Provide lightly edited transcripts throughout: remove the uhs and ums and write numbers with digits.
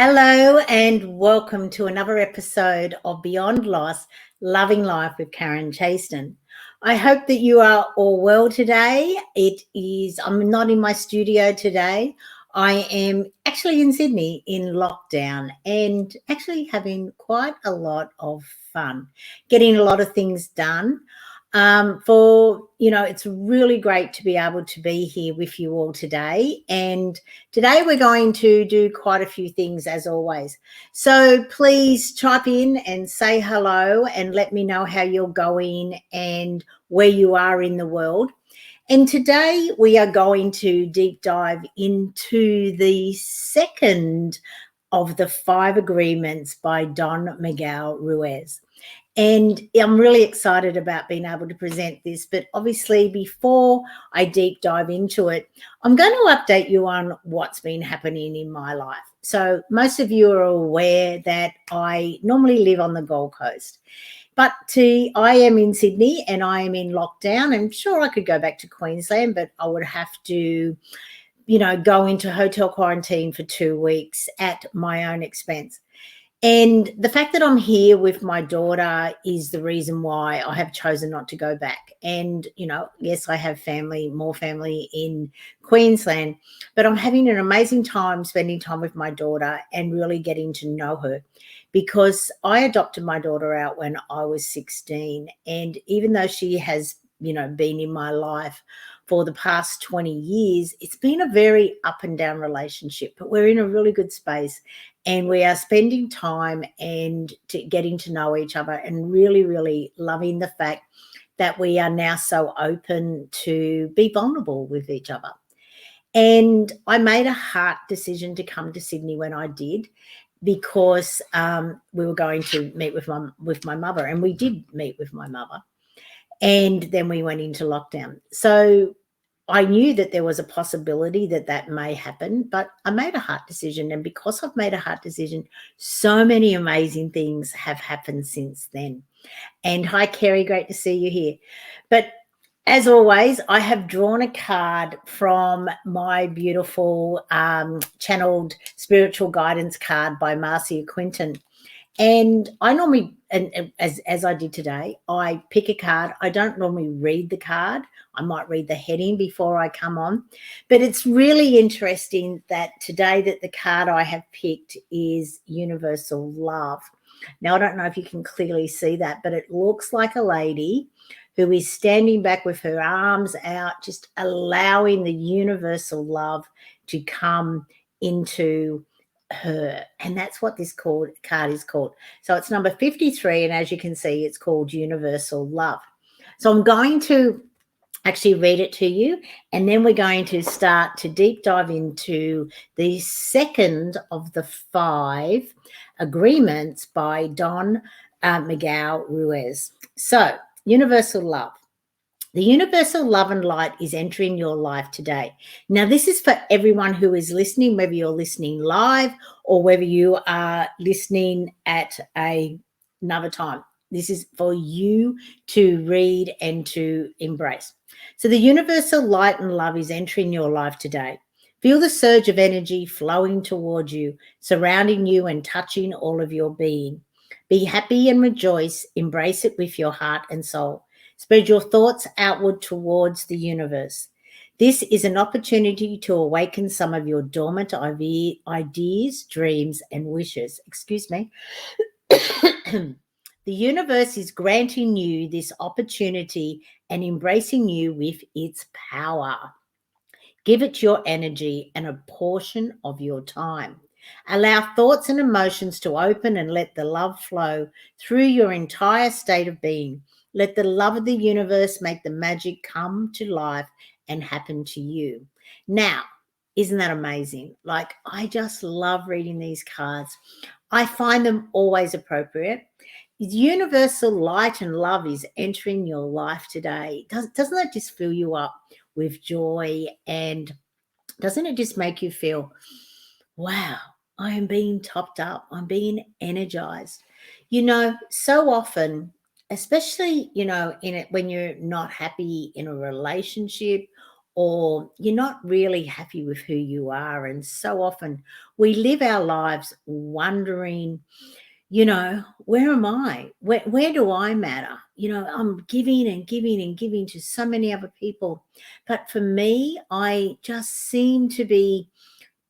Hello and welcome to another episode of Beyond Loss, Loving Life with Karen Chaston. I hope that you are all well today. I'm not in my studio today. I am actually in Sydney in lockdown and actually having quite a lot of fun, getting a lot of things done. It's really great to be able to be here with you all today. And today we're going to do quite a few things as always. So please type in and say hello and let me know how you're going and where you are in the world. And today we are going to deep dive into the second of the 5 agreements by Don Miguel Ruiz. And I'm really excited about being able to present this. But obviously, before I deep dive into it, I'm going to update you on what's been happening in my life. So most of you are aware that I normally live on the Gold Coast. But I am in Sydney and I am in lockdown. I'm sure I could go back to Queensland, but I would have to go into hotel quarantine for 2 weeks at my own expense. And the fact that I'm here with my daughter is the reason why I have chosen not to go back. And, yes, I have more family in Queensland, but I'm having an amazing time spending time with my daughter and really getting to know her, because I adopted my daughter out when I was 16. And even though she has, been in my life for the past 20 years, it's been a very up and down relationship, but we're in a really good space. And we are spending time and getting to know each other and really, really loving the fact that we are now so open to be vulnerable with each other. And I made a heart decision to come to Sydney when I did, because we were going to meet with my mother, and we did meet with my mother. And then we went into lockdown. So I knew that there was a possibility that may happen, but I made a heart decision. And because I've made a heart decision, so many amazing things have happened since then. And hi, Kerry, great to see you here. But as always, I have drawn a card from my beautiful channeled spiritual guidance card by Marcia Quinton. And I normally, and as I did today, I pick a card. I don't normally read the card. I might read the heading before I come on. But it's really interesting that today that the card I have picked is Universal Love. Now, I don't know if you can clearly see that, but it looks like a lady who is standing back with her arms out, just allowing the universal love to come into her. And that's what this card is called. So it's number 53, and as you can see, it's called Universal Love. So I'm going to actually read it to you, and then we're going to start to deep dive into the second of the 5 agreements by Don Miguel Ruiz. So universal love. The universal love and light is entering your life today. Now, this is for everyone who is listening, whether you're listening live or whether you are listening at another time. This is for you to read and to embrace. So the universal light and love is entering your life today. Feel the surge of energy flowing towards you, surrounding you and touching all of your being. Be happy and rejoice. Embrace it with your heart and soul. Spread your thoughts outward towards the universe. This is an opportunity to awaken some of your dormant ideas, dreams, and wishes. Excuse me. The universe is granting you this opportunity and embracing you with its power. Give it your energy and a portion of your time. Allow thoughts and emotions to open and let the love flow through your entire state of being. Let the love of the universe make the magic come to life and happen to you. Now, isn't that amazing? Like, I just love reading these cards. I find them always appropriate. Universal light and love is entering your life today. Doesn't that just fill you up with joy? And doesn't it just make you feel, wow, I am being topped up. I'm being energized. So often, especially, in it when you're not happy in a relationship or you're not really happy with who you are. And so often we live our lives wondering, where am I? Where do I matter? I'm giving and giving and giving to so many other people. But for me, I just seem to be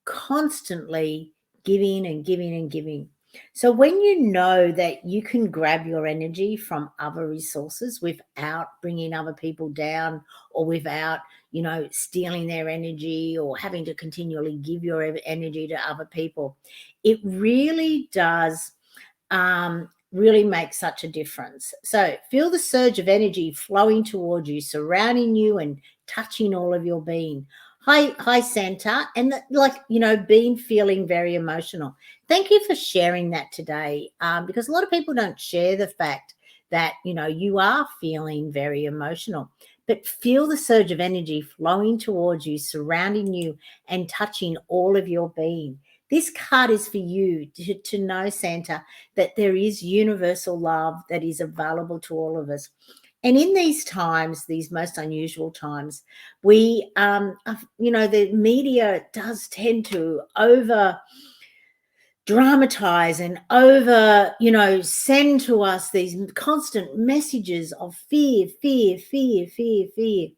constantly giving and giving and giving. So when you know that you can grab your energy from other resources without bringing other people down, or without, stealing their energy or having to continually give your energy to other people, it really does really makes such a difference. So feel the surge of energy flowing towards you, surrounding you and touching all of your being. Hi, Santa. And being feeling very emotional. Thank you for sharing that today, because a lot of people don't share the fact that, you are feeling very emotional. But feel the surge of energy flowing towards you, surrounding you and touching all of your being. This card is for you to know, Santa, that there is universal love that is available to all of us. And in these times, these most unusual times, we, the media does tend to over dramatize and over, send to us these constant messages of fear, fear, fear, fear, fear.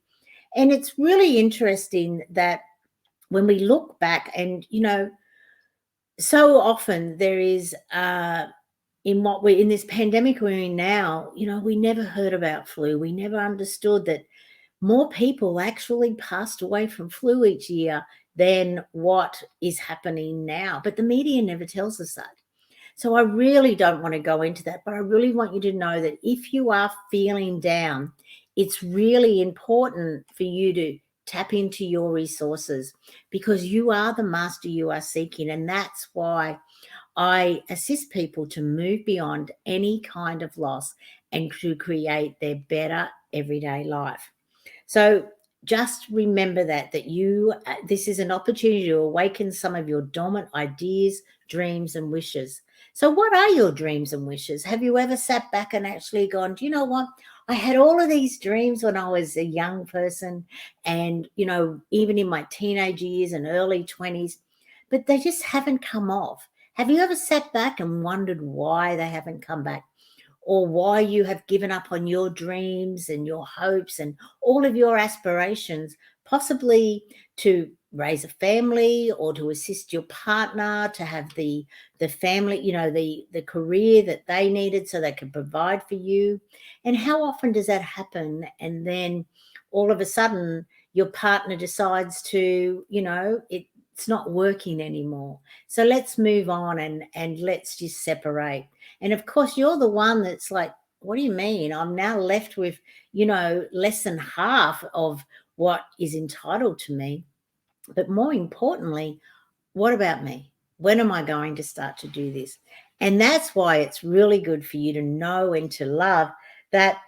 And it's really interesting that when we look back and, so often there is in this pandemic we're in now, we never heard about flu. We never understood that more people actually passed away from flu each year than what is happening now. But the media never tells us that. So I really don't want to go into that, but I really want you to know that if you are feeling down, it's really important for you to tap into your resources, because you are the master you are seeking. And that's why I assist people to move beyond any kind of loss and to create their better everyday life. So just remember that you this is an opportunity to awaken some of your dormant ideas, dreams and wishes. So what are your dreams and wishes? Have you ever sat back and actually gone, do you know what? I had all of these dreams when I was a young person, and, even in my teenage years and early 20s, but they just haven't come off. Have you ever sat back and wondered why they haven't come back, or why you have given up on your dreams and your hopes and all of your aspirations, possibly to raise a family or to assist your partner to have the family, the career that they needed so they could provide for you? And how often does that happen? And then all of a sudden your partner decides to, it's not working anymore. So let's move on and let's just separate. And of course, you're the one that's like, what do you mean? I'm now left with, less than half of what is entitled to me. But more importantly, what about me? When am I going to start to do this? And that's why it's really good for you to know and to love that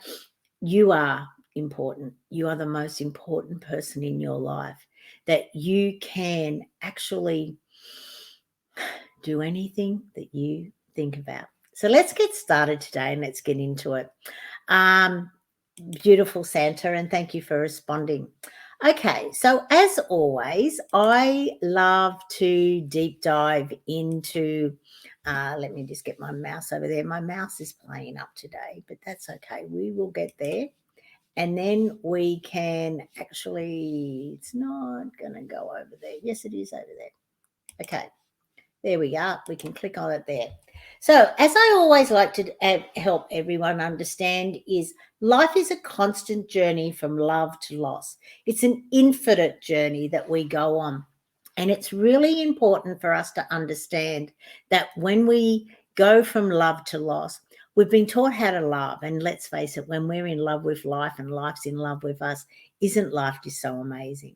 you are important. You are the most important person in your life, that you can actually do anything that you think about. So let's get started today and let's get into it. Beautiful Santa, and thank you for responding. Okay, so as always, I love to deep dive into, let me just get my mouse over there. My mouse is playing up today, but that's okay. We will get there. And then we can actually, it's not going to go over there. Yes, it is over there. Okay. There we are. We can click on it there. So, as I always like to help everyone understand, is life is a constant journey from love to loss. It's an infinite journey that we go on. And it's really important for us to understand that when we go from love to loss, we've been taught how to love. And let's face it, when we're in love with life and life's in love with us, isn't life just so amazing?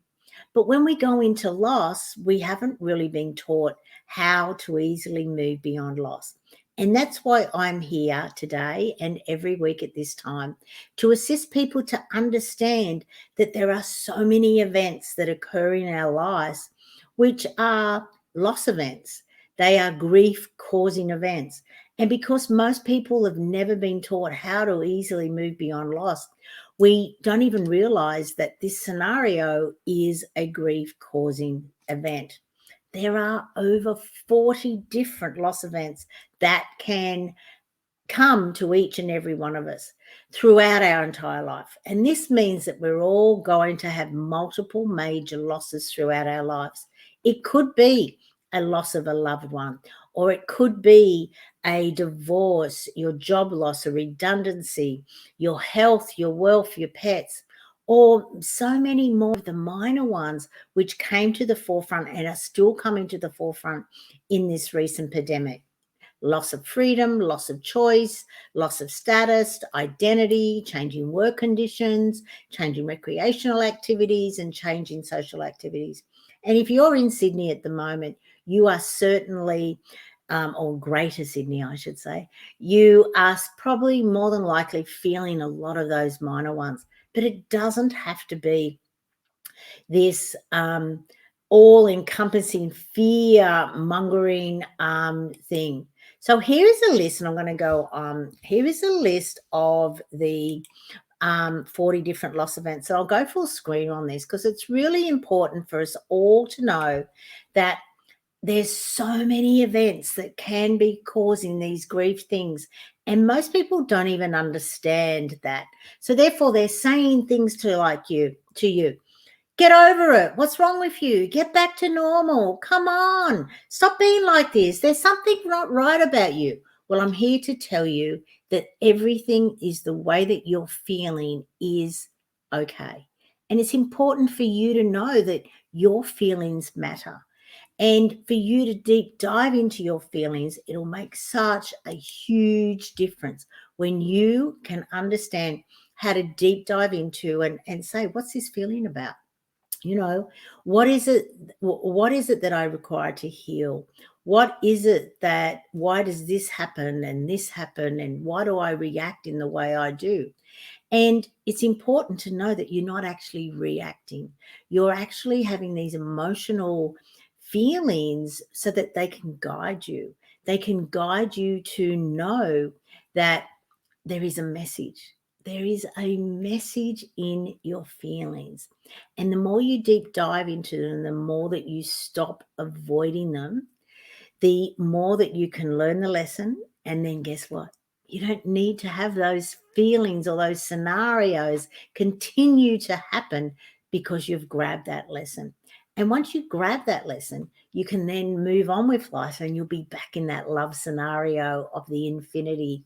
But when we go into loss, we haven't really been taught how to easily move beyond loss. And that's why I'm here today and every week at this time to assist people to understand that there are so many events that occur in our lives which are loss events. They are grief causing events. And because most people have never been taught how to easily move beyond loss, we don't even realize that this scenario is a grief-causing event. There are over 40 different loss events that can come to each and every one of us throughout our entire life. And this means that we're all going to have multiple major losses throughout our lives. It could be a loss of a loved one, or it could be a divorce, your job loss, a redundancy, your health, your wealth, your pets, or so many more of the minor ones which came to the forefront and are still coming to the forefront in this recent pandemic. Loss of freedom, loss of choice, loss of status, identity, changing work conditions, changing recreational activities, and changing social activities. And if you're in Sydney at the moment, you are certainly, or Greater Sydney, I should say, you are probably more than likely feeling a lot of those minor ones. But it doesn't have to be this all-encompassing fear-mongering thing. So here is a list, and I'm going to go here is a list of the 40 different loss events. So I'll go full screen on this because it's really important for us all to know that there's so many events that can be causing these grief things, and most people don't even understand that. So therefore they're saying things to you. Get over it. What's wrong with you? Get back to normal. Come on. Stop being like this. There's something not right about you. Well, I'm here to tell you that everything is the way that you're feeling is okay. And it's important for you to know that your feelings matter. And for you to deep dive into your feelings, it'll make such a huge difference when you can understand how to deep dive into and say, what's this feeling about? You know, what is it that I require to heal? What is it that, why does this happen and why do I react in the way I do? And it's important to know that you're not actually reacting. You're actually having these emotional feelings so that they can guide you. They can guide you to know that there is a message. There is a message in your feelings. And the more you deep dive into them, the more that you stop avoiding them, the more that you can learn the lesson. And then guess what? You don't need to have those feelings or those scenarios continue to happen because you've grabbed that lesson. And once you grab that lesson, you can then move on with life and you'll be back in that love scenario of the infinity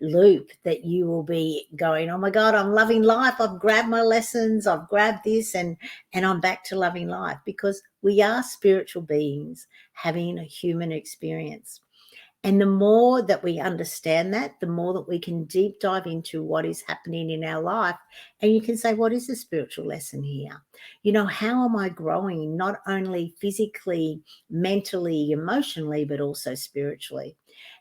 loop that you will be going, oh my God, I'm loving life. I've grabbed my lessons. I've grabbed this and I'm back to loving life, because we are spiritual beings having a human experience. And the more that we understand that, the more that we can deep dive into what is happening in our life. And you can say, what is the spiritual lesson here? You know, how am I growing, not only physically, mentally, emotionally, but also spiritually?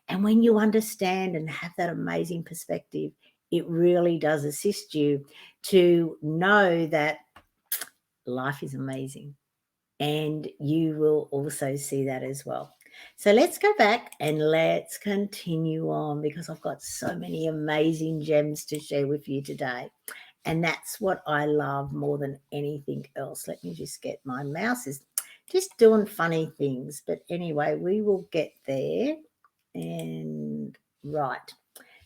And when you understand and have that amazing perspective, it really does assist you to know that life is amazing. And you will also see that as well. So let's go back and let's continue on, because I've got so many amazing gems to share with you today. And that's what I love more than anything else. Let me just get, my mouse is just doing funny things. But anyway, we will get there. And right.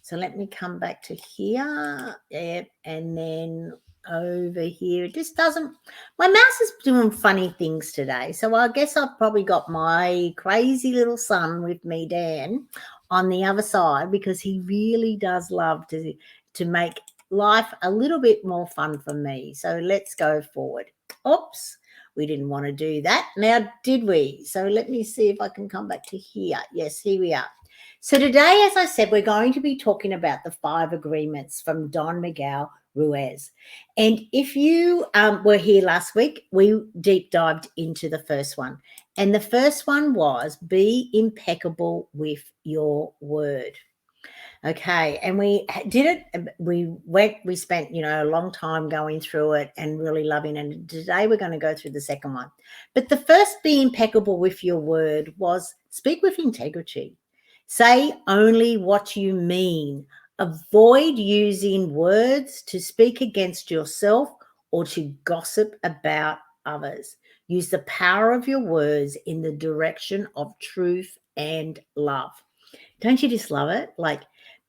So let me come back to here. Yep. And then over here, it just doesn't, my mouse is doing funny things today. So I guess I've probably got my crazy little son with me, Dan, on the other side, because he really does love to make life a little bit more fun for me. So let's go forward. Oops, we didn't want to do that. Now, did we? So let me see if I can come back to here. Yes, here we are. So today, as I said, we're going to be talking about the 5 agreements from Don Miguel Ruiz. And if you were here last week, we deep dived into the first one. And the first one was be impeccable with your word. Okay, and we did it. We spent, a long time going through it and really loving it. And today we're going to go through the second one. But the first, be impeccable with your word, was speak with integrity. Say only what you mean. Avoid using words to speak against yourself or to gossip about others. Use the power of your words in the direction of truth and love. Don't you just love it? Like,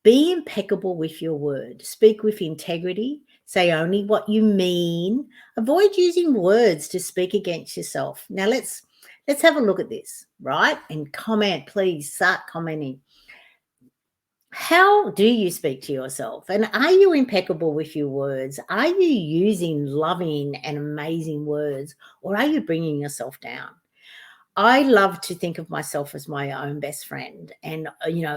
be impeccable with your word. Speak with integrity. Say only what you mean. Avoid using words to speak against yourself. Now let's have a look at this, right? And comment, please start commenting. How do you speak to yourself? And are you impeccable with your words? Are you using loving and amazing words, or are you bringing yourself down? I love to think of myself as my own best friend. And,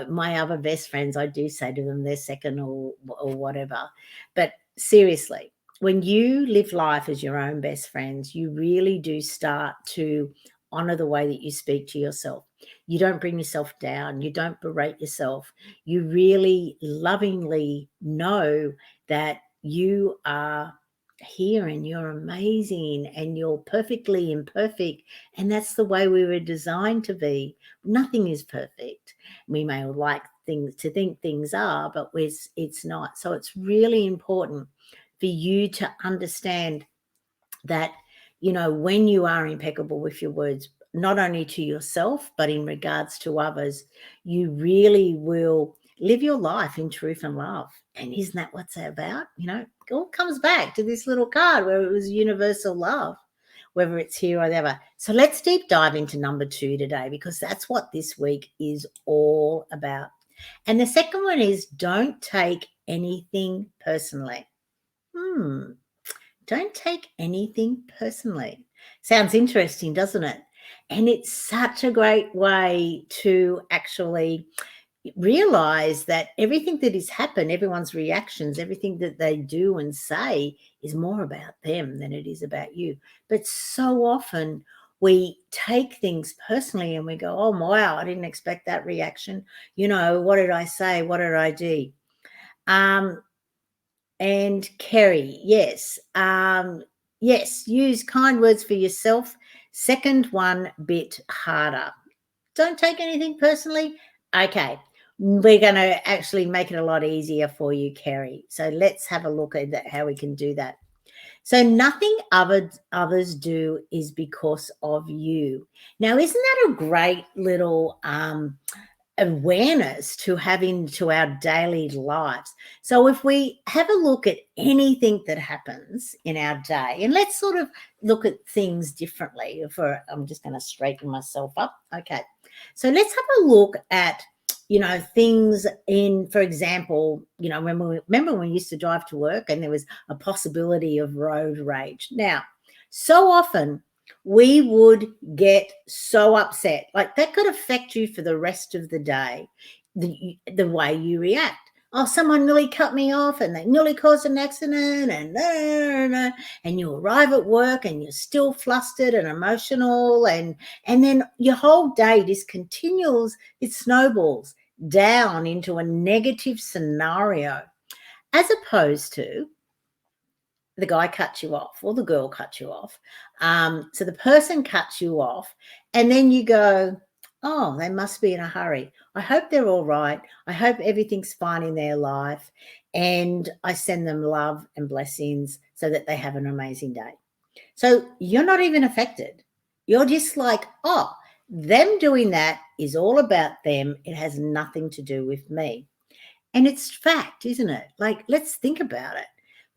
my other best friends, I do say to them they're second or whatever. But seriously, when you live life as your own best friends, you really do start to honor the way that you speak to yourself. You don't bring yourself down. You don't berate yourself. You really lovingly know that you are here and you're amazing and you're perfectly imperfect, and that's the way we were designed to be. Nothing is perfect. We may like things to think things are, but it's not. So it's really important for you to understand that, when you are impeccable with your words, not only to yourself, but in regards to others, you really will live your life in truth and love. And isn't that what's that about? It all comes back to this little card where it was universal love, whether it's here or there. So let's deep dive into number 2 today, because that's what this week is all about. And the second one is don't take anything personally. Don't take anything personally. Sounds interesting, doesn't it? And it's such a great way to actually realize that everything that has happened, everyone's reactions, everything that they do and say is more about them than it is about you. But so often we take things personally and we go, oh, wow, I didn't expect that reaction. What did I say? What did I do? And Kerry, yes. Yes, use kind words for yourself. Second one, bit harder. Don't take anything personally. Okay, we're going to actually make it a lot easier for you, Kerry. So let's have a look at that, how we can do that. So nothing others do is because of you. Now, isn't that a great little awareness to have into our daily lives? So if we have a look at anything that happens in our day, and let's sort of look at things differently. I'm just going to straighten myself up. Okay. So let's have a look at, things in, for example, remember when we used to drive to work and there was a possibility of road rage. Now, so often we would get so upset. Like, that could affect you for the rest of the day, the way you react. Oh, someone nearly cut me off and they nearly caused an accident, and you arrive at work and you're still flustered and emotional, and then your whole day just continues, it snowballs down into a negative scenario, as opposed to the guy cuts you off or the girl cuts you off. So the person cuts you off, and then you go, oh, they must be in a hurry. I hope they're all right. I hope everything's fine in their life. And I send them love and blessings so that they have an amazing day. So you're not even affected. You're just like, oh, them doing that is all about them. It has nothing to do with me. And it's fact, isn't it? Like, let's think about it.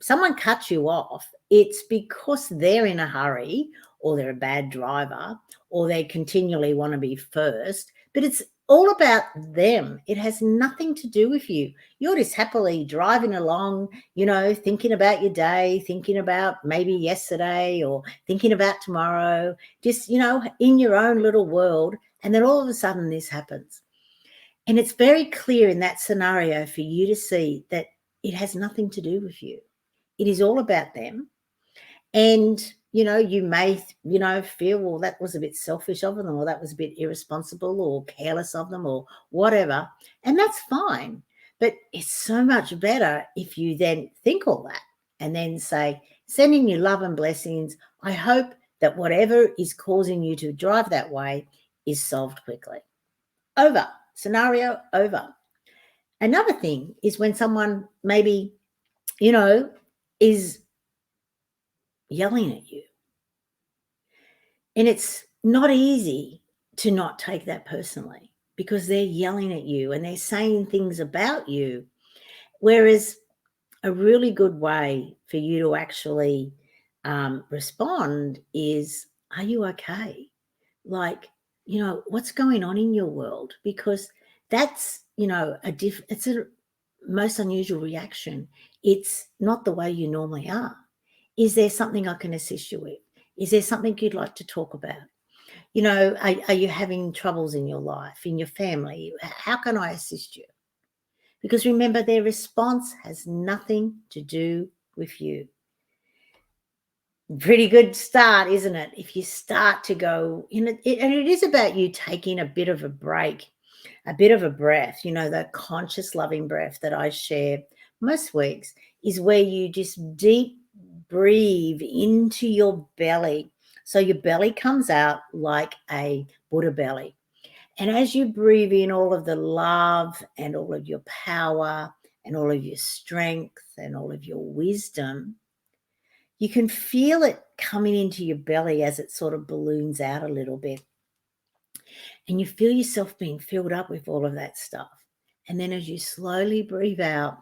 Someone cuts you off, it's because they're in a hurry, or they're a bad driver, or they continually want to be first, but it's all about them. It has nothing to do with you. You're just happily driving along, thinking about your day, thinking about maybe yesterday or thinking about tomorrow, just, in your own little world. And then all of a sudden this happens. And it's very clear in that scenario for you to see that it has nothing to do with you. It is all about them. And, you may, feel, well, that was a bit selfish of them, or that was a bit irresponsible or careless of them or whatever. And that's fine. But it's so much better if you then think all that and then say, sending you love and blessings. I hope that whatever is causing you to drive that way is solved quickly. Over. Scenario over. Another thing is when someone maybe, is yelling at you. And it's not easy to not take that personally because they're yelling at you and they're saying things about you. Whereas a really good way for you to actually respond is, are you okay? Like, what's going on in your world? Because that's, it's a most unusual reaction. It's not the way you normally are. Is there something I can assist you with? Is there something you'd like to talk about? Are you having troubles in your life, in your family? How can I assist you? Because remember, their response has nothing to do with you. Pretty good start, isn't it? If you start to go, and it is about you taking a bit of a break, a bit of a breath, the conscious loving breath that I share most weeks is where you just deep breathe into your belly. So your belly comes out like a Buddha belly. And as you breathe in all of the love and all of your power and all of your strength and all of your wisdom, you can feel it coming into your belly as it sort of balloons out a little bit. And you feel yourself being filled up with all of that stuff. And then as you slowly breathe out,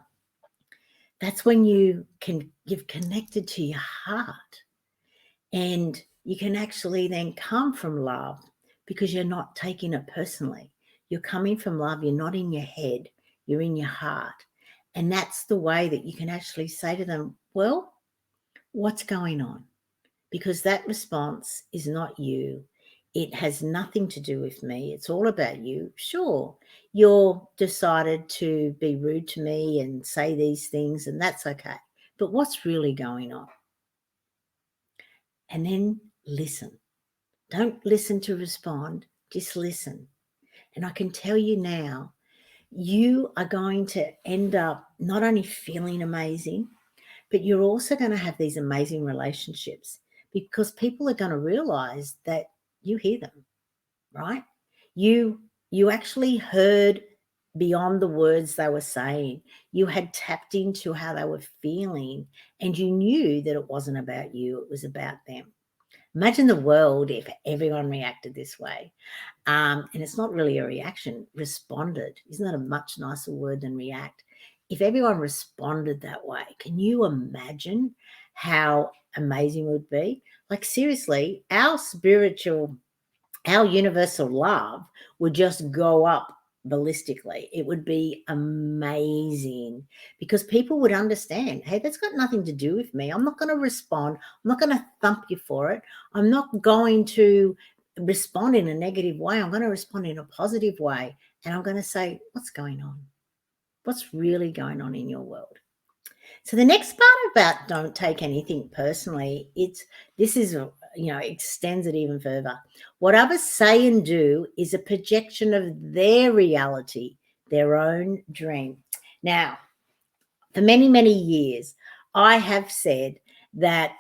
that's when you've connected to your heart. And you can actually then come from love because you're not taking it personally. You're coming from love. You're not in your head. You're in your heart. And that's the way that you can actually say to them, well, what's going on? Because that response is not you. It has nothing to do with me. It's all about you. Sure, you're decided to be rude to me and say these things, and that's okay. But what's really going on? And then listen. Don't listen to respond, just listen. And I can tell you now, you are going to end up not only feeling amazing, but you're also going to have these amazing relationships because people are going to realize that you hear them, right? You actually heard beyond the words they were saying. You had tapped into how they were feeling and you knew that it wasn't about you, it was about them. Imagine the world if everyone reacted this way. And it's not really a reaction, responded. Isn't that a much nicer word than react? If everyone responded that way, can you imagine how amazing it would be? Like, seriously, our universal love would just go up ballistically. It would be amazing because people would understand, hey, that's got nothing to do with me. I'm not going to respond. I'm not going to thump you for it. I'm not going to respond in a negative way. I'm going to respond in a positive way. And I'm going to say, what's going on? What's really going on in your world? So the next part about don't take anything personally, extends it even further. What others say and do is a projection of their reality, their own dream. Now, for many, many years, I have said that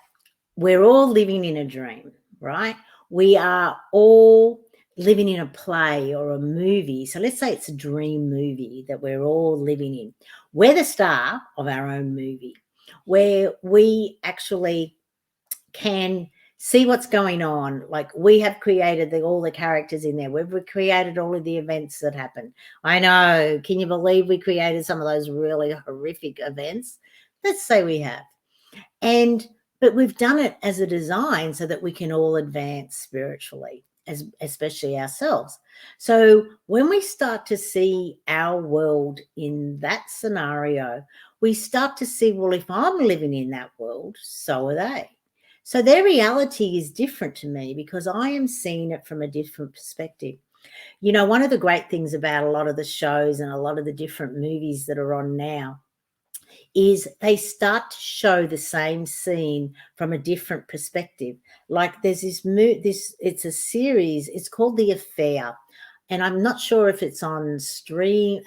we're all living in a dream, right? We are all living in a play or a movie. So let's say it's a dream movie that we're all living in. We're the star of our own movie where we actually can see what's going on. Like, we have created all the characters in there. We've created all of the events that happen. I know. Can you believe we created some of those really horrific events? Let's say we have. But we've done it as a design so that we can all advance spiritually, especially ourselves. So when we start to see our world in that scenario, we start to see, well, if I'm living in that world, so are they. So their reality is different to me because I am seeing it from a different perspective. One of the great things about a lot of the shows and a lot of the different movies that are on now is they start to show the same scene from a different perspective. Like, there's it's a series, it's called The Affair, and I'm not sure if it's on stream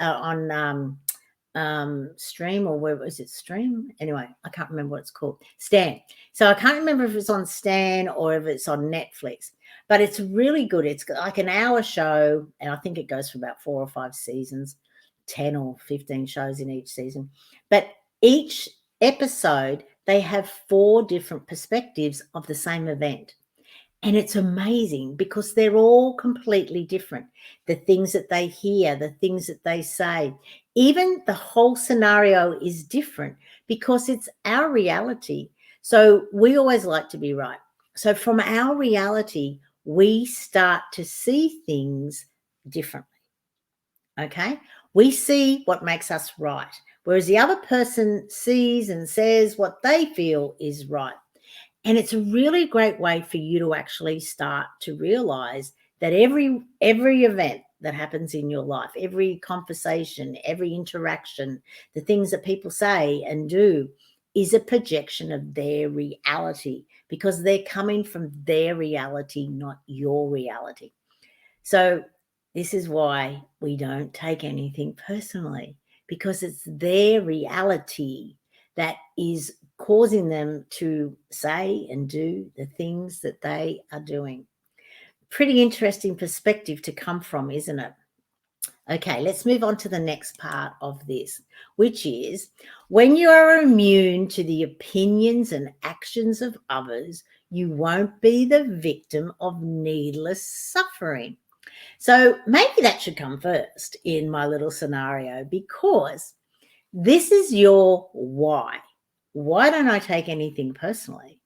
stream, or where was it, stream? Anyway, I can't remember what it's called. Stan. So I can't remember if it's on Stan or if it's on Netflix. but it's really good. It's like an hour show, and I think it goes for about 4 or 5 seasons, 10 or 15 shows in each season. But each episode, they have 4 different perspectives of the same event. And it's amazing because they're all completely different. The things that they hear, the things that they say, even the whole scenario is different because it's our reality. So we always like to be right. So from our reality, we start to see things differently. Okay. We see what makes us right, whereas the other person sees and says what they feel is right. And it's a really great way for you to actually start to realize that every event that happens in your life, every conversation, every interaction, the things that people say and do is a projection of their reality because they're coming from their reality, not your reality. So this is why we don't take anything personally, because it's their reality that is causing them to say and do the things that they are doing. Pretty interesting perspective to come from, isn't it? Okay, let's move on to the next part of this, which is when you are immune to the opinions and actions of others, you won't be the victim of needless suffering. So maybe that should come first in my little scenario because this is your why. Why don't I take anything personally?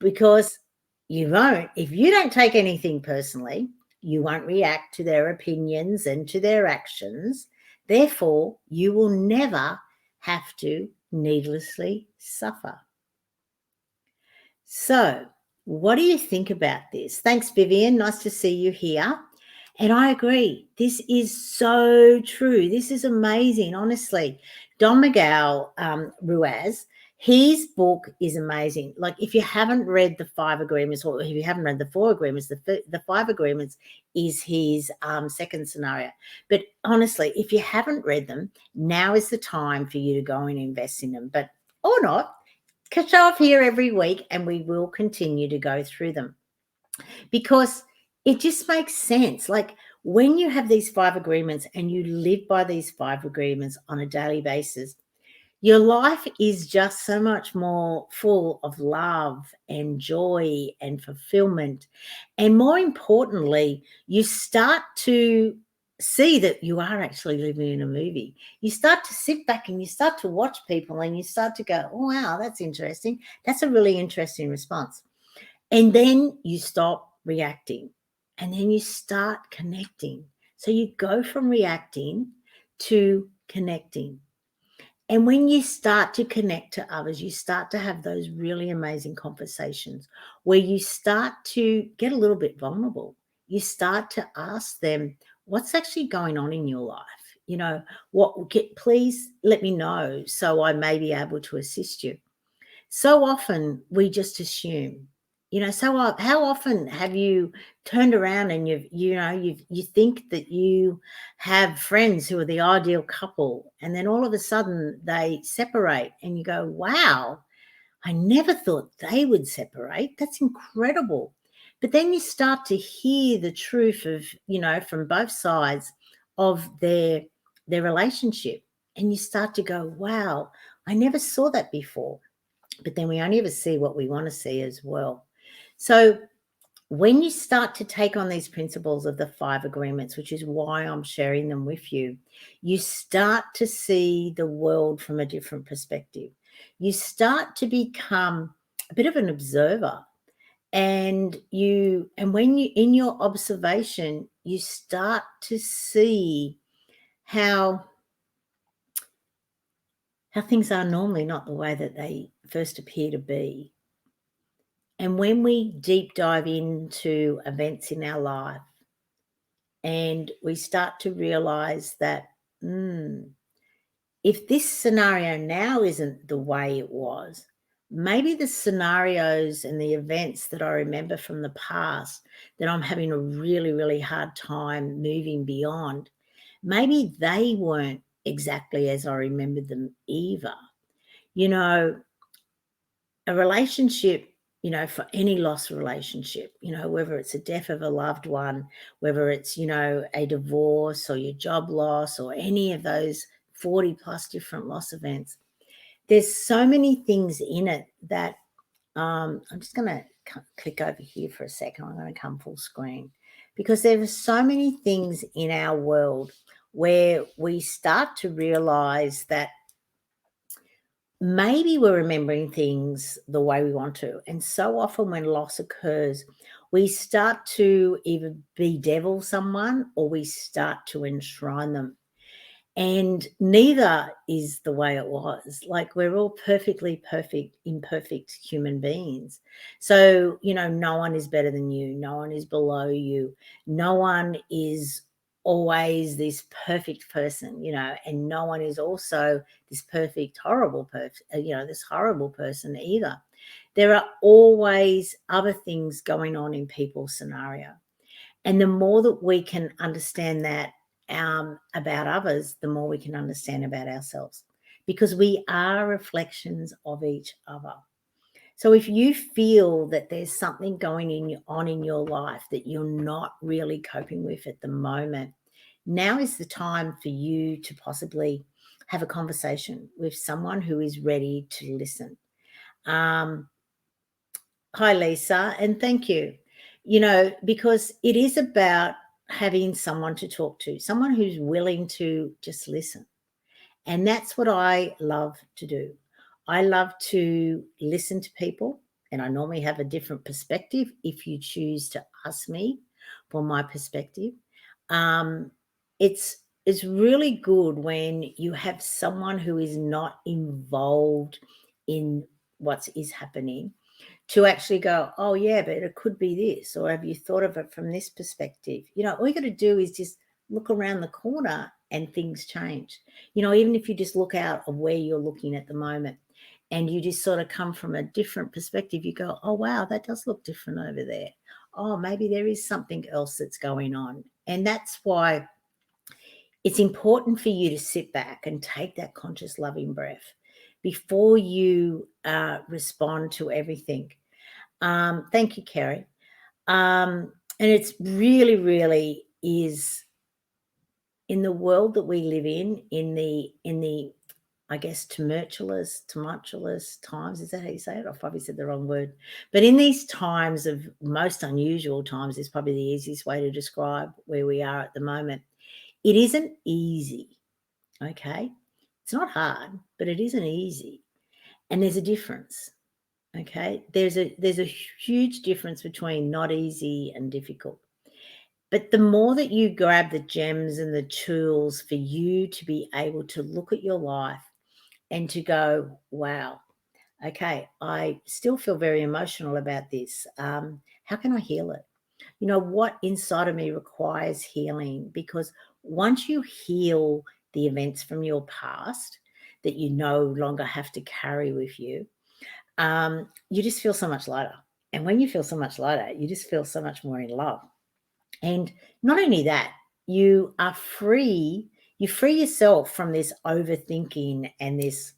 Because you won't. If you don't take anything personally, you won't react to their opinions and to their actions. Therefore, you will never have to needlessly suffer. So, what do you think about this? Thanks, Vivian. Nice to see you here. And I agree. This is so true. This is amazing, honestly. Don Miguel Ruiz, his book is amazing. Like, if you haven't read the 5 Agreements, or if you haven't read the 4 Agreements, the 5 Agreements is his second scenario. But honestly, if you haven't read them, now is the time for you to go and invest in them. But or not, show up here every week and we will continue to go through them because it just makes sense. Like when you have these 5 agreements and you live by these 5 agreements on a daily basis, your life is just so much more full of love and joy and fulfillment. And more importantly, you start to see that you are actually living in a movie. You start to sit back and you start to watch people and you start to go, oh, wow, that's interesting. That's a really interesting response. And then you stop reacting and then you start connecting. So you go from reacting to connecting. And when you start to connect to others, you start to have those really amazing conversations where you start to get a little bit vulnerable. You start to ask them, what's actually going on in your life? You know, please let me know so I may be able to assist you. So often we just assume, how often have you turned around and you think that you have friends who are the ideal couple and then all of a sudden they separate and you go, wow, I never thought they would separate. That's incredible. But then you start to hear the truth of, from both sides of their relationship and you start to go, wow, I never saw that before. But then we only ever see what we want to see as well. So when you start to take on these principles of the 5 agreements, which is why I'm sharing them with you, you start to see the world from a different perspective. You start to become a bit of an observer. And when you in your observation, you start to see how things are normally not the way that they first appear to be. And when we deep dive into events in our life and we start to realize that, if this scenario now isn't the way it was, maybe the scenarios and the events that I remember from the past that I'm having a really, really hard time moving beyond, maybe they weren't exactly as I remembered them either. A relationship for any lost relationship, whether it's a death of a loved one, whether it's, a divorce or your job loss or any of those 40 plus different loss events. There's so many things in it that I'm just going to click over here for a second. I'm going to come full screen because there are so many things in our world where we start to realize that maybe we're remembering things the way we want to. And so often when loss occurs, we start to either bedevil someone or we start to enshrine them. And neither is the way it was. Like, we're all perfectly imperfect human beings. So, no one is better than you. No one is below you. No one is always this perfect person, and no one is also this perfect, horrible person, this horrible person either. There are always other things going on in people's scenario. And the more that we can understand that about others, the more we can understand about ourselves, because we are reflections of each other. So if you feel that there's something going on in your life that you're not really coping with at the moment, now is the time for you to possibly have a conversation with someone who is ready to listen. Hi, Lisa, and thank you. Because it is about having someone to talk to, someone who's willing to just listen. And that's what I love to do. I love to listen to people, and I normally have a different perspective if you choose to ask me for my perspective. Um, it's really good when you have someone who is not involved in what is happening, to actually go, oh yeah, but it could be this, or have you thought of it from this perspective? All you got to do is just look around the corner and things change. Even if you just look out of where you're looking at the moment and you just sort of come from a different perspective, you go, oh wow, that does look different over there. Oh, maybe there is something else that's going on. And that's why it's important for you to sit back and take that conscious loving breath before you respond to everything. Thank you, Kerry. And it's really, really is, in the world that we live in the I guess tumultuous times. Is that how you say it? I've probably said the wrong word. But in these times of most unusual times is probably the easiest way to describe where we are at the moment. It isn't easy, okay? It's not hard, but it isn't easy. And there's a difference. Okay, there's a huge difference between not easy and difficult. But the more that you grab the gems and the tools for you to be able to look at your life and to go, wow, okay, I still feel very emotional about this. How can I heal it? What inside of me requires healing? Because once you heal the events from your past that you no longer have to carry with you, you just feel so much lighter. And when you feel so much lighter, you just feel so much more in love. And not only that, you are free. You free yourself from this overthinking and this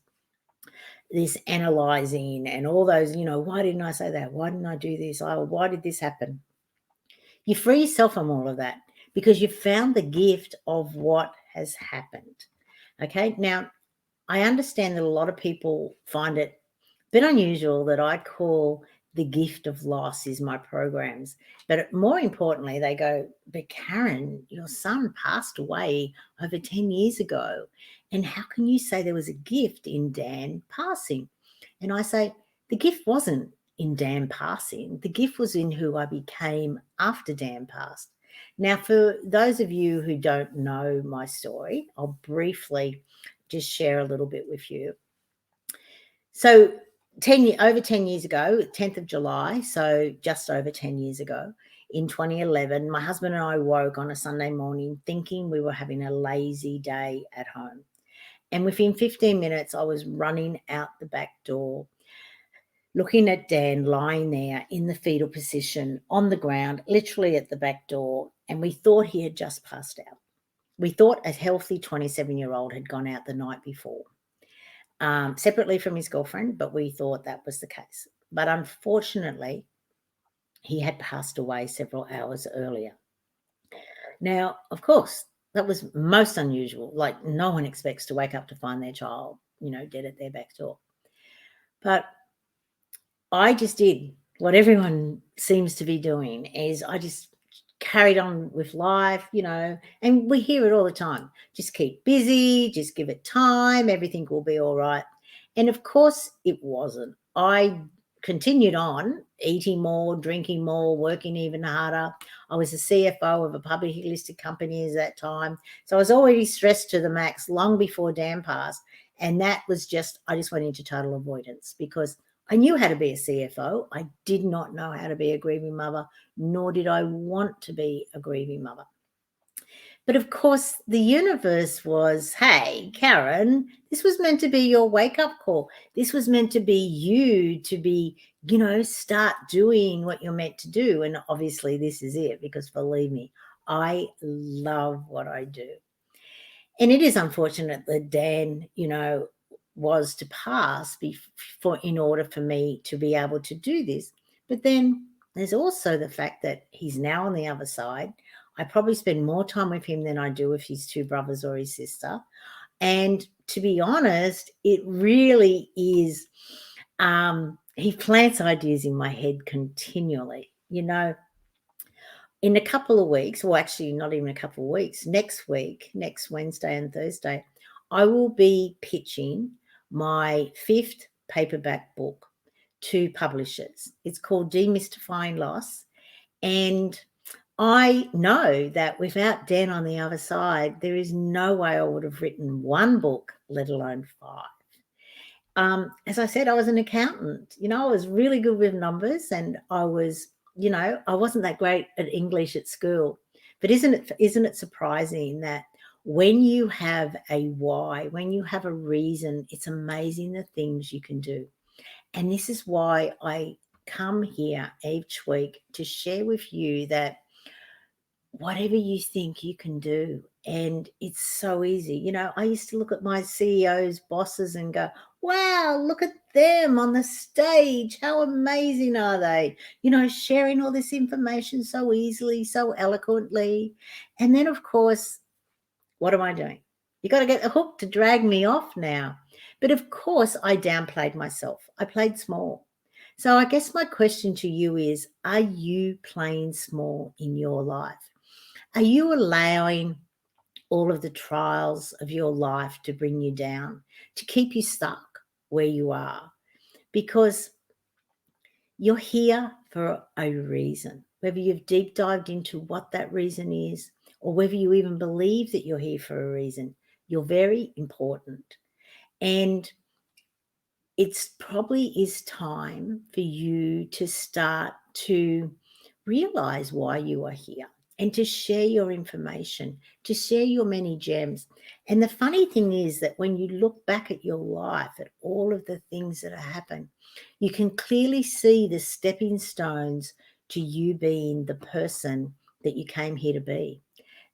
analyzing and all those, why didn't I say that? Why didn't I do this? Oh, why did this happen? You free yourself from all of that because you found the gift of what has happened. Okay. Now, I understand that a lot of people find it a bit unusual that I call the gift of loss is my programs. But more importantly, they go, but Karen, your son passed away over 10 years ago. And how can you say there was a gift in Dan passing? And I say, the gift wasn't in Dan passing. The gift was in who I became after Dan passed. Now, for those of you who don't know my story, I'll briefly just share a little bit with you. So over 10 years ago, 10th of July, so just over 10 years ago, in 2011, my husband and I woke on a Sunday morning thinking we were having a lazy day at home. And within 15 minutes, I was running out the back door, looking at Dan lying there in the fetal position on the ground, literally at the back door. And we thought he had just passed out. We thought a healthy 27-year-old had gone out the night before. Separately from his girlfriend, but we thought that was the case. But unfortunately, he had passed away several hours earlier. Now, of course, that was most unusual. Like, no one expects to wake up to find their child, dead at their back door. But I just did what everyone seems to be doing, is I just carried on with life, and we hear it all the time. Just keep busy, just give it time, everything will be all right. And of course it wasn't. I continued on eating more, drinking more, working even harder. I was a CFO of a publicly listed company at that time. So I was already stressed to the max long before Dan passed. And that was I just went into total avoidance because I knew how to be a CFO. I did not know how to be a grieving mother, nor did I want to be a grieving mother. But of course, the universe was, hey, Karen, this was meant to be your wake-up call. This was meant to be you to be, start doing what you're meant to do. And obviously this is it, because believe me, I love what I do. And it is unfortunate that Dan, was to pass in order for me to be able to do this. But then there's also the fact that he's now on the other side. I probably spend more time with him than I do with his two brothers or his sister. And to be honest, it really is, he plants ideas in my head continually, in a couple of weeks, or actually not even a couple of weeks, next week, next Wednesday and Thursday, I will be pitching my 5th paperback book to publishers. It's called Demystifying Loss. And I know that without Dan on the other side, there is no way I would have written one book, let alone 5. As I said, I was an accountant. I was really good with numbers, and I was, I wasn't that great at English at school. But isn't it surprising that when you have a why, when you have a reason, it's amazing the things you can do. And this is why I come here each week to share with you that whatever you think you can do. And it's so easy. I used to look at my CEOs, bosses, and go, wow, look at them on the stage. How amazing are they? Sharing all this information so easily, so eloquently. And then, of course, what am I doing? You got to get a hook to drag me off now. But of course, I downplayed myself. I played small. So I guess my question to you is, are you playing small in your life? Are you allowing all of the trials of your life to bring you down, to keep you stuck where you are? Because you're here for a reason. Whether you've deep dived into what that reason is, or whether you even believe that you're here for a reason, you're very important. And it's probably is time for you to start to realize why you are here and to share your information, to share your many gems. And the funny thing is that when you look back at your life, at all of the things that have happened, you can clearly see the stepping stones to you being the person that you came here to be,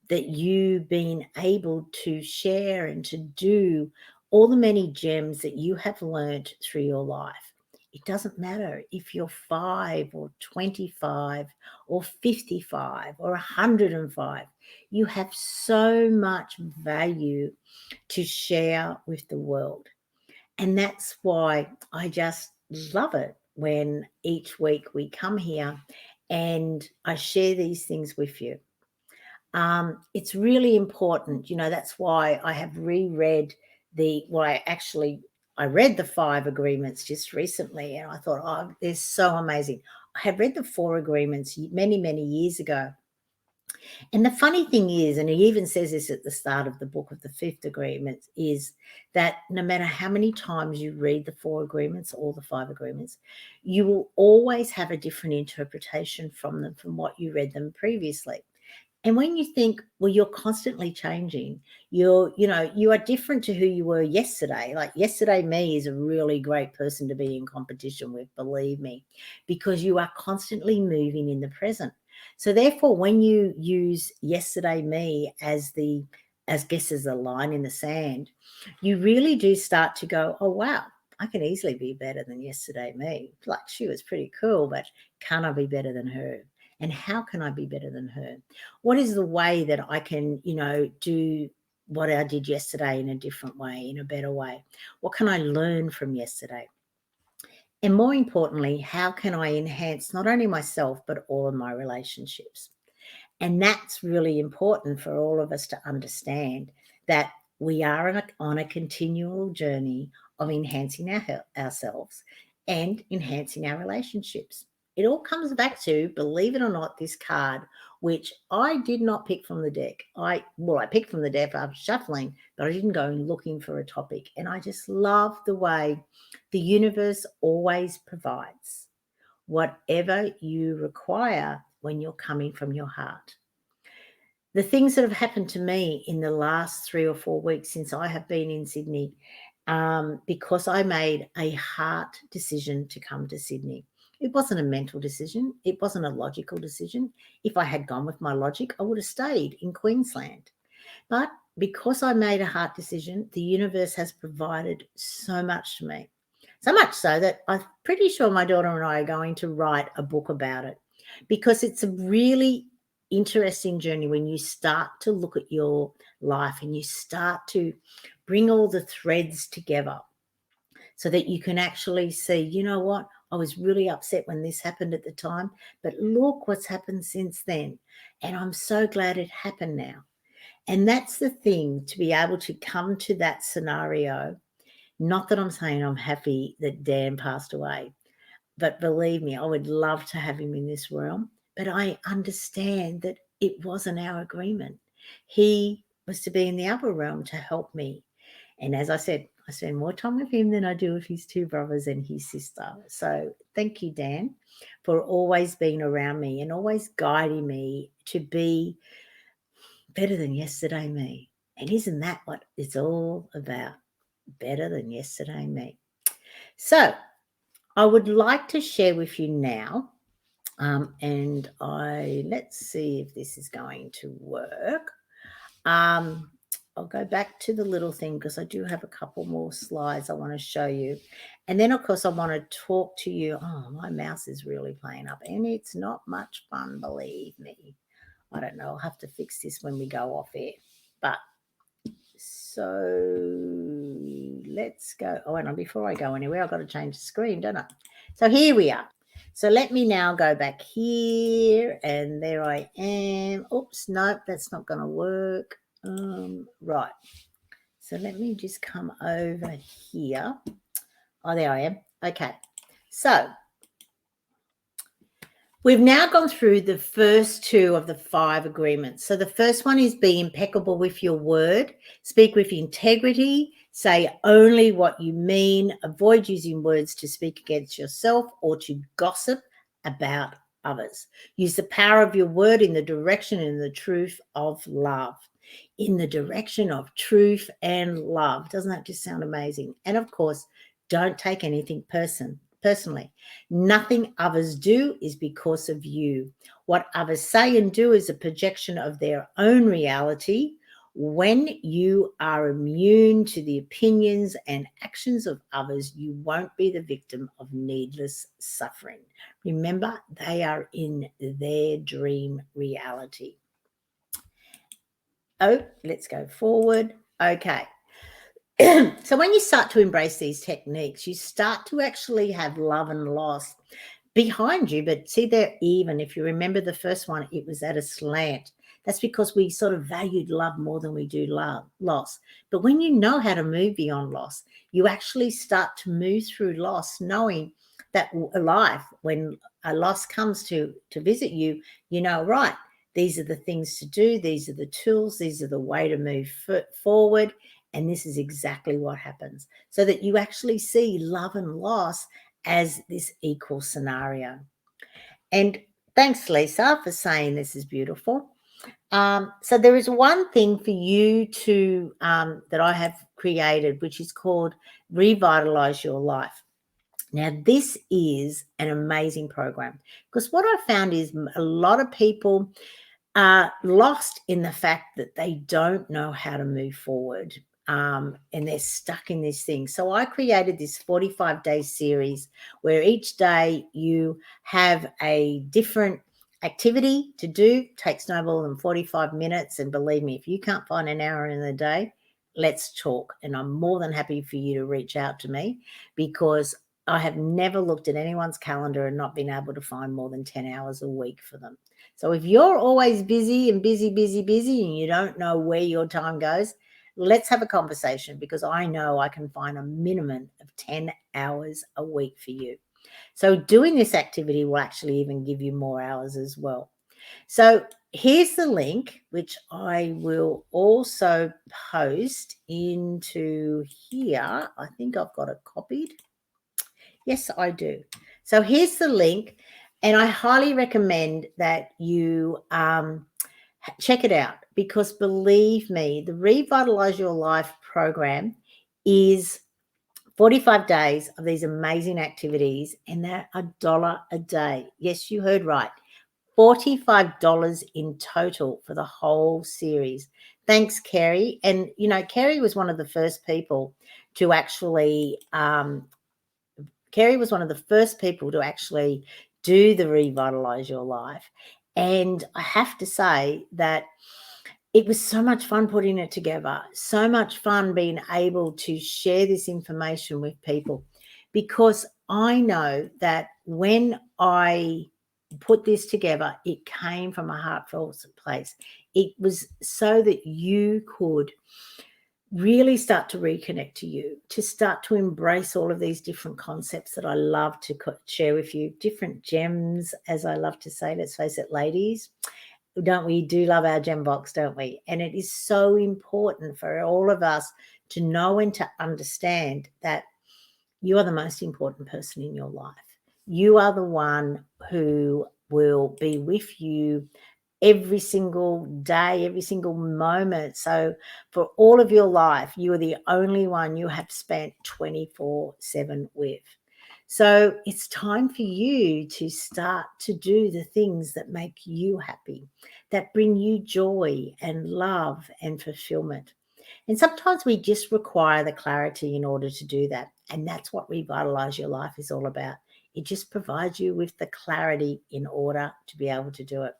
that you've been able to share and to do all the many gems that you have learned through your life. It doesn't matter if you're 5 or 25 or 55 or 105. You have so much value to share with the world. And that's why I just love it when each week we come here and I share these things with you. It's really important. That's why I have reread I read the 5 agreements just recently, and I thought, oh, they're so amazing. I had read the 4 agreements many, many years ago. And the funny thing is, and he even says this at the start of the book of the 5th agreement, is that no matter how many times you read the 4 agreements or the 5 agreements, you will always have a different interpretation from them from what you read them previously. And when you think, well, you're constantly changing, you are different to who you were yesterday. Like yesterday, me is a really great person to be in competition with, believe me, because you are constantly moving in the present. So therefore, when you use yesterday me as a line in the sand, you really do start to go, oh, wow, I can easily be better than yesterday me. Like, she was pretty cool, but can I be better than her? And how can I be better than her? What is the way that I can, do what I did yesterday in a different way, in a better way? What can I learn from yesterday? And more importantly, how can I enhance not only myself, but all of my relationships? And that's really important for all of us to understand, that we are on a continual journey of enhancing ourselves and enhancing our relationships. It all comes back to, believe it or not, this card, which I did not pick from the deck. I picked from the deck after shuffling, but I didn't go looking for a topic. And I just love the way the universe always provides whatever you require when you're coming from your heart. The things that have happened to me in the last 3 or 4 weeks since I have been in Sydney, because I made a heart decision to come to Sydney. It wasn't a mental decision. It wasn't a logical decision. If I had gone with my logic, I would have stayed in Queensland. But because I made a heart decision, the universe has provided so much to me. So much so that I'm pretty sure my daughter and I are going to write a book about it, because it's a really interesting journey when you start to look at your life and you start to bring all the threads together so that you can actually see, you know what, I was really upset when this happened at the time, but look what's happened since then. And I'm so glad it happened now. And that's the thing, to be able to come to that scenario. Not that I'm saying I'm happy that Dan passed away, but believe me, I would love to have him in this realm. But I understand that it wasn't our agreement. He was to be in the upper realm to help me. And as I said, I spend more time with him than I do with his 2 brothers and his sister. So thank you, Dan, for always being around me and always guiding me to be better than yesterday me. And isn't that what it's all about? Better than yesterday me. So I would like to share with you now, and let's see if this is going to work. I'll go back to the little thing because I do have a couple more slides I want to show you. And then, of course, I want to talk to you. Oh, my mouse is really playing up, and it's not much fun, believe me. I don't know. I'll have to fix this when we go off air. But so let's go. Oh, and before I go anywhere, I've got to change the screen, don't I? So here we are. So let me now go back here, and there I am. Oops, nope, that's not going to work. Right. So let me just come over here. Oh, there I am. Okay. So we've now gone through the first 2 of the 5 agreements. So the first one is be impeccable with your word, speak with integrity, say only what you mean, avoid using words to speak against yourself or to gossip about others. Use the power of your word in the direction and the truth of love. In the direction of truth and love. Doesn't that just sound amazing? And of course, don't take anything personally. Nothing others do is because of you. What others say and do is a projection of their own reality. When you are immune to the opinions and actions of others, you won't be the victim of needless suffering. Remember, they are in their dream reality. Oh, let's go forward. Okay. So when you start to embrace these techniques, you start to actually have love and loss behind you. But see, they're even. If you remember the first one, it was at a slant. That's because we sort of valued love more than we do loss. But when you know how to move beyond loss, you actually start to move through loss, knowing that life, when a loss comes to visit you, you know, right, these are the things to do. These are the tools. These are the way to move forward. And this is exactly what happens, so that you actually see love and loss as this equal scenario. And thanks, Lisa, for saying this is beautiful. So there is one thing for you to that I have created, which is called Revitalize Your Life. Now, this is an amazing program, because what I found is a lot of people are lost in the fact that they don't know how to move forward. and they're stuck in this thing. So I created this 45-day series where each day you have a different activity to do. It takes no more than 45 minutes. And believe me, if you can't find an hour in the day, let's talk. And I'm more than happy for you to reach out to me, because I have never looked at anyone's calendar and not been able to find more than 10 hours a week for them. So if you're always busy and busy, and you don't know where your time goes, let's have a conversation, because I know I can find a minimum of 10 hours a week for you. So doing this activity will actually even give you more hours as well. So here's the link, which I will also post into here. I think I've got it copied. Yes, I do. So here's the link, and I highly recommend that you check it out, because believe me, the Revitalize Your Life program is 45 days of these amazing activities, and they're $1 a day. Yes, you heard right. $45 in total for the whole series. Thanks, Kerry. And, you know, Kerry was one of the first people to actually do the Revitalize Your Life. And I have to say that it was so much fun putting it together, so much fun being able to share this information with people, because I know that when I put this together, it came from a heartfelt place. It was so that you could really start to reconnect to you, to start to embrace all of these different concepts that I love to share with you, different gems, as I love to say. Let's face it, ladies, don't we do love our gem box, don't we? And it is so important for all of us to know and to understand that you are the most important person in your life. You are the one who will be with you every single day, every single moment. So for all of your life, you are the only one you have spent 24/7 with. So it's time for you to start to do the things that make you happy, that bring you joy and love and fulfillment. And sometimes we just require the clarity in order to do that. And that's what Revitalize Your Life is all about. It just provides you with the clarity in order to be able to do it.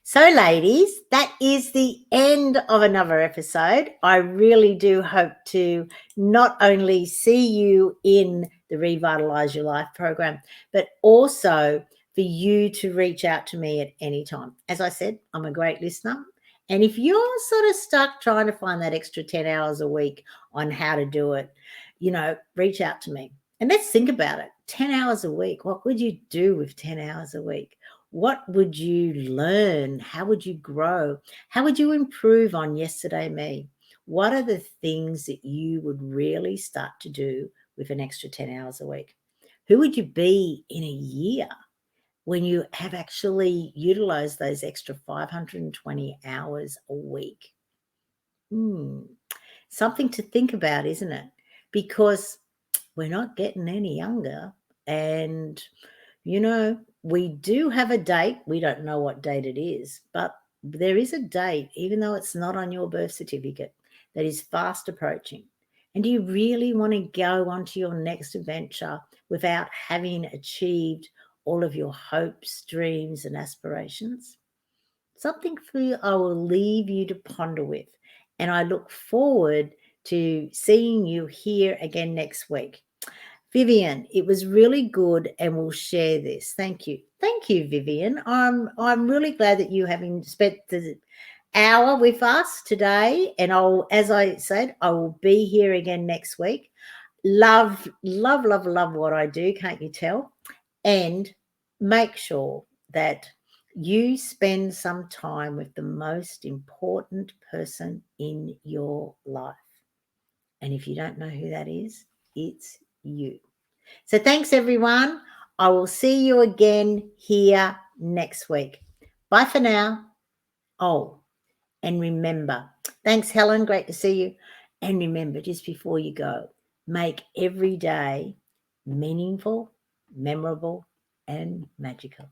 So, ladies, that is the end of another episode. I really do hope to not only see you in the Revitalize Your Life program, but also for you to reach out to me at any time. As I said, I'm a great listener. And if you're sort of stuck trying to find that extra 10 hours a week on how to do it, you know, reach out to me. And let's think about it. 10 hours a week. What would you do with 10 hours a week? What would you learn? How would you grow? How would you improve on yesterday me? What are the things that you would really start to do with an extra 10 hours a week? Who would you be in a year when you have actually utilized those extra 520 hours a week? Something to think about, isn't it? Because we're not getting any younger, and you know, we do have a date. We don't know what date it is, but there is a date, even though it's not on your birth certificate, that is fast approaching. And do you really want to go on to your next adventure without having achieved all of your hopes, dreams, and aspirations? Something for you I will leave you to ponder with. And I look forward to seeing you here again next week. Vivian, it was really good, and we'll share this. Thank you. Thank you, Vivian. I'm really glad that you having spent the hour with us today. And as I said, I will be here again next week. Love, love, love, love what I do, can't you tell? And make sure that you spend some time with the most important person in your life. And if you don't know who that is, it's you. So thanks, everyone. I will see you again here next week. Bye for now. Oh, and remember, thanks, Helen. Great to see you. And remember, just before you go, make every day meaningful, memorable, and magical.